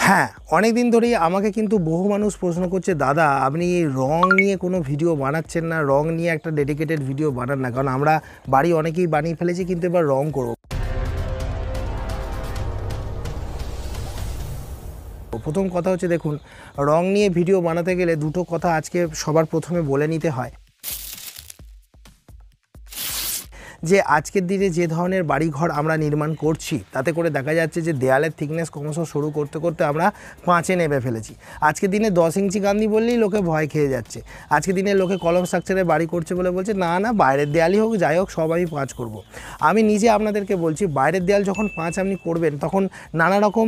হ্যাঁ, অনেক দিন ধরেই আমাকে কিন্তু বহু মানুষ প্রশ্ন করছে, দাদা আপনি রং নিয়ে কোনো ভিডিও বানাচ্ছেন না, রং নিয়ে একটা ডেডিকেটেড ভিডিও বানান না। কারণ আমরা বাড়ি অনেকেই বানিয়ে ফেলেছি, কিন্তু এবার রং করব। প্রথম কথা হচ্ছে, দেখুন, রং নিয়ে ভিডিও বানাতে গেলে দুটো কথা আজকে সবার প্রথমে বলে নিতে হয় যে আজকের দিনে যে ধরনের বাড়িঘর আমরা নির্মাণ করছি তাতে করে দেখা যাচ্ছে যে দেয়ালের থিকনেস ক্রমশ শুরু করতে করতে আমরা 5-এ নেমে ফেলেছি। আজকের দিনে 10 ইঞ্চি গান্ধি বললেই লোকে ভয় খেয়ে যাচ্ছে। আজকের দিনে লোকে কলম স্ট্রাকচারে বাড়ি করছে বলে বলছে না না, বাইরের দেয়ালই হোক যাই হোক সব আমি 5 করব। আমি নিজে আপনাদেরকে বলছি, বাইরের দেয়াল যখন 5 আপনি করবেন তখন নানা রকম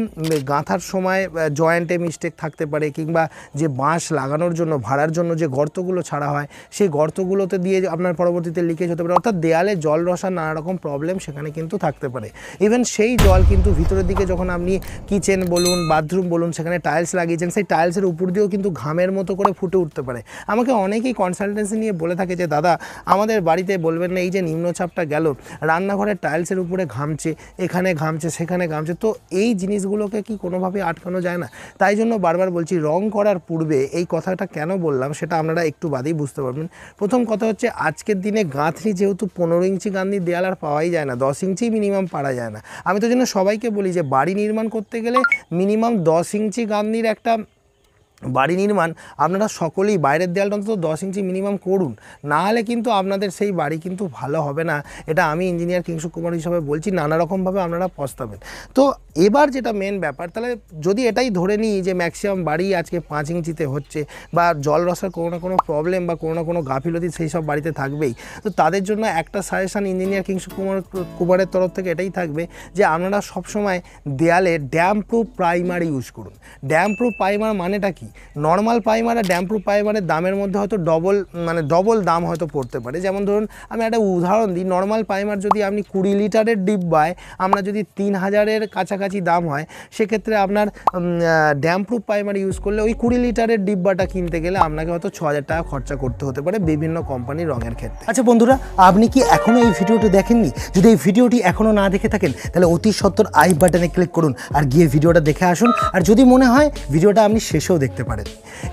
গাঁথার সময় জয়েন্টে মিস্টেক থাকতে পারে, কিংবা যে বাঁশ লাগানোর জন্য ভাড়ার জন্য যে গর্তগুলো ছাড়া হয় সেই গর্তগুলোতে দিয়ে আপনার পরবর্তীতে লিকেজ হতে পারে, অর্থাৎ দেয়ালে জল রসার নানা রকম প্রবলেম সেখানে কিন্তু থাকতে পারে। ইভেন সেই জল কিন্তু ভিতরের দিকে যখন আপনি কিচেন বলুন, বাথরুম বলুন, সেখানে টাইলস লাগিয়েছেন, সেই টাইলসের উপর দিয়েও কিন্তু ঘামের মতো করে ফুটে উঠতে পারে। আমাকে অনেকেই কনসালটেন্সি নিয়ে বলে থাকে যে দাদা আমাদের বাড়িতে বলবেন না, এই যে নিম্নচাপটা গেল, রান্নাঘরের টাইলসের উপরে ঘামছে, এখানে ঘামছে, সেখানে ঘামছে, তো এই জিনিসগুলোকে কি কোনোভাবে আটকানো যায় না? তাই জন্য বারবার বলছি, রং করার পূর্বে এই কথাটা কেন বললাম সেটা আপনারা একটু বাদেই বুঝতে পারবেন। প্রথম কথা হচ্ছে, আজকের দিনে গাঁথনি যেহেতু 15 ইঞ্চি গাঁথনি দেয়াল আর পাওয়াই যায় না, 10 ইঞ্চি মিনিমাম পারা যায় না। আমি তো জন্য সবাইকে বলি যে বাড়ি নির্মাণ করতে গেলে মিনিমাম 10 ইঞ্চি গাঁথনির একটা বাড়ি নির্মাণ আপনারা সকলেই বাইরের দেয়ালটা অন্তত 10 ইঞ্চি মিনিমাম করুন, না হলে কিন্তু আপনাদের সেই বাড়ি কিন্তু ভালো হবে না। এটা আমি ইঞ্জিনিয়ার কিংশুক কুমার হিসাবে বলছি, নানা রকমভাবে আপনারা পস্তাবেন। তো এবার যেটা মেন ব্যাপার, তাহলে যদি এটাই ধরে নিই যে ম্যাক্সিমাম বাড়ি আজকে 5 ইঞ্চিতে হচ্ছে, বা জল রসার কোনো না কোনো প্রবলেম বা কোনো না কোনো গাফিলতি সেই সব বাড়িতে থাকবেই, তো তাদের জন্য একটা সাজেশান ইঞ্জিনিয়ার কিংশুক কুমারের তরফ থেকে এটাই থাকবে যে আপনারা সবসময় দেয়ালে ড্যাম প্রুফ প্রাইমার ইউজ করুন। ড্যাম প্রুফ প্রাইমার মানেটা কি? নর্মাল প্রাইমার আর ড্যাম প্রুফ প্রাইমারের দামের মধ্যে হয়তো ডবল দাম হয়তো পড়তে পারে। যেমন ধরুন আমি একটা উদাহরণ দিই, নর্মাল প্রাইমার যদি আপনি 20 লিটারের ডিব্বায় আমরা যদি 3000-এর কাছাকাছি দাম হয়, সেক্ষেত্রে আপনার ড্যাম প্রুফ প্রাইমার ইউজ করলে ওই 20 লিটারের ডিব্বাটা কিনতে গেলে আপনাকে হয়তো 6000 টাকা খরচা করতে হতে পারে বিভিন্ন কোম্পানির রঙের ক্ষেত্রে। আচ্ছা বন্ধুরা, আপনি কি এখনও এই ভিডিওটি দেখেননি? যদি এই ভিডিওটি এখনও না দেখে থাকেন তাহলে অতি সত্বর আই বাটনে ক্লিক করুন আর গিয়ে ভিডিওটা দেখে আসুন। আর যদি মনে হয় ভিডিওটা আপনি শেষেও দেখতে পারেন।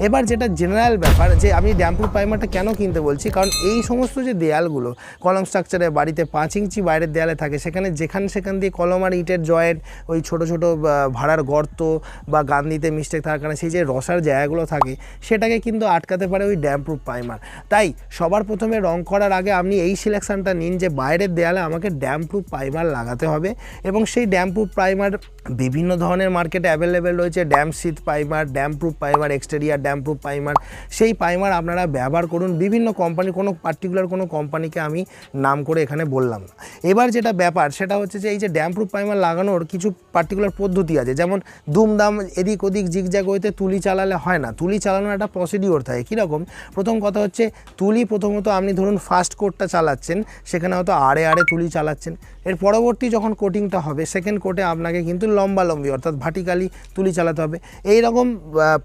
এবার যেটা জেনারেল ব্যাপার, যে আমি ড্যাম প্রুফ প্রাইমারটা কেন কিনতে বলছি, কারণ এই সমস্ত যে দেয়ালগুলো কলম স্ট্রাকচারে বাড়িতে 5 ইঞ্চি বাইরের দেয়ালে থাকে, সেখানে সেখান দিয়ে কলম আর ইটের জয়েন্ট, ওই ছোট ছোট ভাড়ার গর্ত বা গান্ধিতে মিস্টেক থাকার কারণে সেই যে রসার জায়গাগুলো থাকে সেটাকে কিন্তু আটকাতে পারে ওই ড্যাম প্রুফ প্রাইমার। তাই সবার প্রথমে রং করার আগে আপনি এই সিলেকশানটা নিন যে বাইরের দেয়ালে আমাকে ড্যাম প্রুফ প্রাইমার লাগাতে হবে, এবং সেই ড্যাম প্রুফ প্রাইমার বিভিন্ন ধরনের মার্কেটে অ্যাভেলেবেল রয়েছে। Damp sheet primer, damp proof primer, exterior damp proof primer, সেই প্রাইমার আপনারা ব্যবহার করুন। বিভিন্ন কোম্পানি, কোনো পার্টিকুলার কোনো কোম্পানিকে আমি নাম করে এখানে বললাম না। এবার যেটা ব্যাপার সেটা হচ্ছে যে এই যে ড্যাম প্রুফ প্রাইমার লাগানোর কিছু পার্টিকুলার পদ্ধতি আছে, যেমন দুমদাম এদিক ওদিক জিগজ্যাগ হইতে তুলি চালালে হয় না। তুলি চালানোর একটা প্রসিডিওর থাকে। কীরকম? প্রথম কথা হচ্ছে, তুলি প্রথমত আপনি ধরুন ফার্স্ট কোটটা চালাচ্ছেন, সেখানে হয়তো আড়ে তুলি চালাচ্ছেন। এর পরবর্তী যখন কোটিংটা হবে, সেকেন্ড কোটে আপনাকে কিন্তু লম্বালম্বি অর্থাৎ ভার্টিক্যালি তুলি চালাতে হবে। এই রকম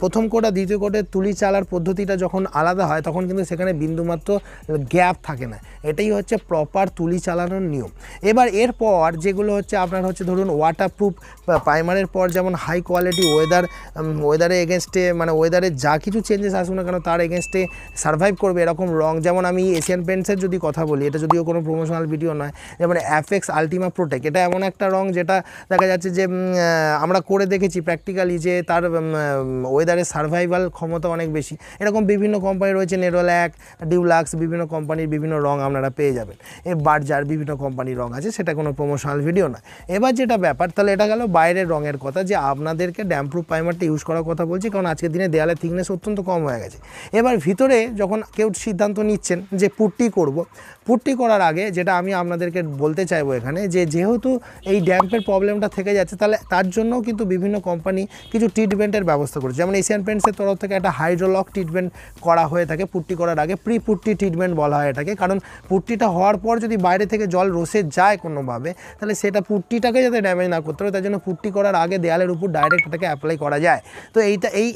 প্রথম কোট আর দ্বিতীয় কোটে তুলি চালার পদ্ধতিটা যখন আলাদা হয় তখন কিন্তু সেখানে বিন্দুমাত্র গ্যাপ থাকে না। এটাই হচ্ছে প্রপার তুলি চালানোর নিয়ম। এবার এরপর যেগুলো হচ্ছে আপনার হচ্ছে ধরুন ওয়াটারপ্রুফ প্রাইমারের পর, যেমন হাই কোয়ালিটি ওয়েদারে এগেনস্টে, মানে ওয়েদারে যা কিছু চেঞ্জেস আসুক না কেন তার এগেনস্টে সার্ভাইভ করবে এরকম রং। যেমন আমি এশিয়ান পেন্টসের যদি কথা বলি, এটা যদিও কোনো প্রমোশনাল ভিডিও নয়, যেমন অ্যাফেক্স আলটিমা প্রোটেক্ট, এটা এমন একটা রং যেটা দেখা যাচ্ছে যে আমরা করে দেখেছি প্র্যাকটিক্যালি যে তার ওয়েদারে সার্ভাইভাল ক্ষমতা অনেক বেশি। এরকম বিভিন্ন কোম্পানি রয়েছে, নেরোল্যাক, ডিউলাক্স, বিভিন্ন কোম্পানির বিভিন্ন রং আপনারা পেয়ে যাবেন। বার্জার, বিভিন্ন কোম্পানির রং আছে, সেটা কোনো প্রমোশনাল ভিডিও নয়। এবার যেটা ব্যাপার, তাহলে এটা গেল বাইরের রঙের কথা, যে আপনাদেরকে ড্যাম প্রুফ প্রাইমারটা ইউজ করার কথা বলছি, কারণ আজকের দিনে দেয়ালের থিকনেস অত্যন্ত কম হয়ে গেছে। এবার ভিতরে যখন কেউ সিদ্ধান্ত নিচ্ছেন যে পুট্টি করব, পুট্টি করার আগে যেটা আমি আপনাদেরকে বলতে চাইবো এখানে, যে যেহেতু এই ড্যাম্পের প্রবলেমটা থেকে যাচ্ছে, তাহলে তার জন্যও কিন্তু বিভিন্ন কোম্পানি কিছু ট্রিটমেন্টের ব্যবস্থা করেছে। যেমন এশিয়ান পেন্টসের তরফ থেকে একটা হাইড্রোলক ট্রিটমেন্ট করা হয়ে থাকে পুট্টি করার আগে, প্রি পুট্টি ট্রিটমেন্ট বলা হয় এটাকে। কারণ পুট্টিটা হওয়ার পর যদি বাইরে থেকে জল রসে যায় কোনোভাবে, তাহলে সেটা পুট্টিটাকে যাতে ড্যামেজ না করতে পারে, তার জন্য পুট্টি করার আগে দেয়ালের উপর ডাইরেক্ট এটাকে অ্যাপ্লাই করা যায়। তো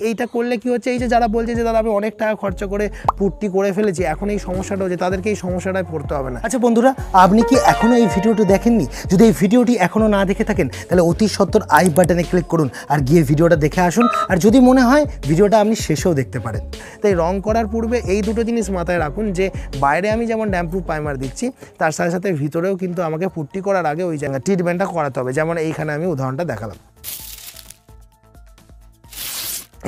এইটা করলে কি হচ্ছে, এই যে যারা বলছে যে দাদা আমি অনেক টাকা খরচা করে পুট্টি করে ফেলেছি, এখন এই সমস্যাটা হচ্ছে, তাদেরকে এই সমস্যাটায় করতে হবে না। আচ্ছা বন্ধুরা, আপনি কি এখনও এই ভিডিওটি দেখেননি? যদি এই ভিডিওটি এখনও না দেখে থাকেন তাহলে অতি সত্বর আই বাটনে ক্লিক করুন আর গিয়ে ভিডিওটা দেখে আসুন। আর যদি মনে হয় ভিডিওটা আপনি শেষেও দেখতে পারেন। তাই রং করার পূর্বে এই দুটো জিনিস মাথায় রাখুন যে বাইরে আমি যেমন ড্যাম্প প্রুফ প্রাইমার দিচ্ছি, তার সাথে সাথে ভিতরেও কিন্তু আমাকে পুট্টি করার আগে ওই জায়গায় ট্রিটমেন্টটা করাতে হবে। যেমন এইখানে আমি উদাহরণটা দেখালাম।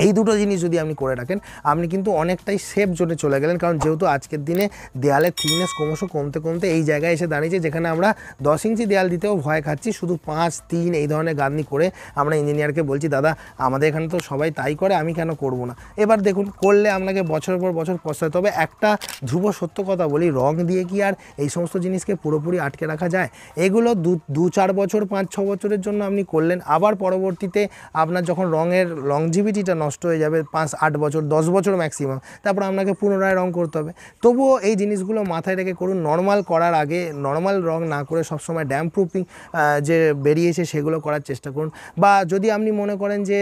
এই দুটো জিনিস যদি আপনি করে রাখেন, আপনি কিন্তু অনেকটাই সেফ জোনে চলে গেলেন। কারণ যেহেতু আজকের দিনে দেয়ালের থিকনেস ক্রমশ কমতে কমতে এই জায়গায় এসে দাঁড়িয়েছে যেখানে আমরা 10 ইঞ্চি দেয়াল দিতেও ভয় খাচ্ছি, শুধু 5, 3 এই ধরনের গাঁথনি করে আমরা ইঞ্জিনিয়ারকে বলছি দাদা আমাদের এখানে তো সবাই তাই করে, আমি কেন করব না। এবার দেখুন করলে আপনাকে বছরের পর বছর পস্তায়। তবে একটা ধ্রুব সত্য কথা বলি, রং দিয়ে কি আর এই সমস্ত জিনিসকে পুরোপুরি আটকে রাখা যায়? এগুলো 2-4 বছর 5-6 বছরের জন্য আপনি করলেন, আবার পরবর্তীতে আপনার যখন রঙের লংজিভিটিটা নষ্ট হয়ে যাবে 5-8 বছর 10 বছর ম্যাক্সিমাম, তারপর আপনাকে পুনরায় রং করতে হবে। তবুও এই জিনিসগুলো মাথায় রেখে করুন। নর্মাল করার আগে নর্মাল রং না করে সবসময় ড্যাম্প প্রুফিং যে বেরিয়েছে সেগুলো করার চেষ্টা করুন। বা যদি আপনি মনে করেন যে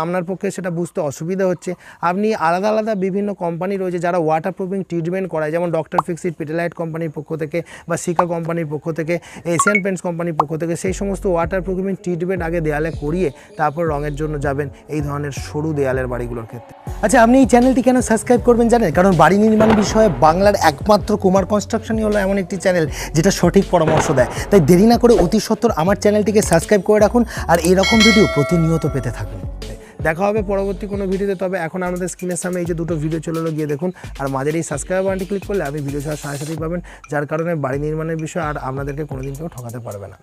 আপনার পক্ষে সেটা বুঝতে অসুবিধা হচ্ছে, আপনি আলাদা আলাদা বিভিন্ন কোম্পানি রয়েছে যারা ওয়াটার প্রুফিং ট্রিটমেন্ট করায়, যেমন ডক্টর ফিক্সিট পিটেলাইট কোম্পানির পক্ষ থেকে বা সিকা কোম্পানির পক্ষ থেকে, এশিয়ান পেন্টস কোম্পানির পক্ষ থেকে, সেই সমস্ত ওয়াটার প্রুফিং ট্রিটমেন্ট আগে দেয়ালে করিয়ে তারপর রঙের জন্য যাবেন এই ধরনের সরু দেয়ালের বাড়িগুলোর ক্ষেত্রে। আচ্ছা, আপনি এই চ্যানেলটি কেন সাবস্ক্রাইব করবেন জানেন? কারণ বাড়ি নির্মাণ বিষয়ে বাংলার একমাত্র কুমার কনস্ট্রাকশনই হলো এমন একটি চ্যানেল যেটা সঠিক পরামর্শ দেয়। তাই দেরি না করে অতি সত্বর আমার চ্যানেলটিকে সাবস্ক্রাইব করে রাখুন আর এরকম ভিডিও প্রতিনিয়ত পেতে থাকুন। দেখা হবে পরবর্তী কোনো ভিডিওতে। তবে এখন আমাদের স্ক্রিনের সামনে এই যে দুটো ভিডিও চলে গিয়ে দেখুন, আর মাঝের এই সাবস্ক্রাইব বাটনটি ক্লিক করলে আপনি ভিডিও ছাড়ার সাথে সাথেই পাবেন, যার কারণে বাড়ি নির্মাণের বিষয় আর আপনাদেরকে কোনোদিন কেউ ঠকাতে পারবে না।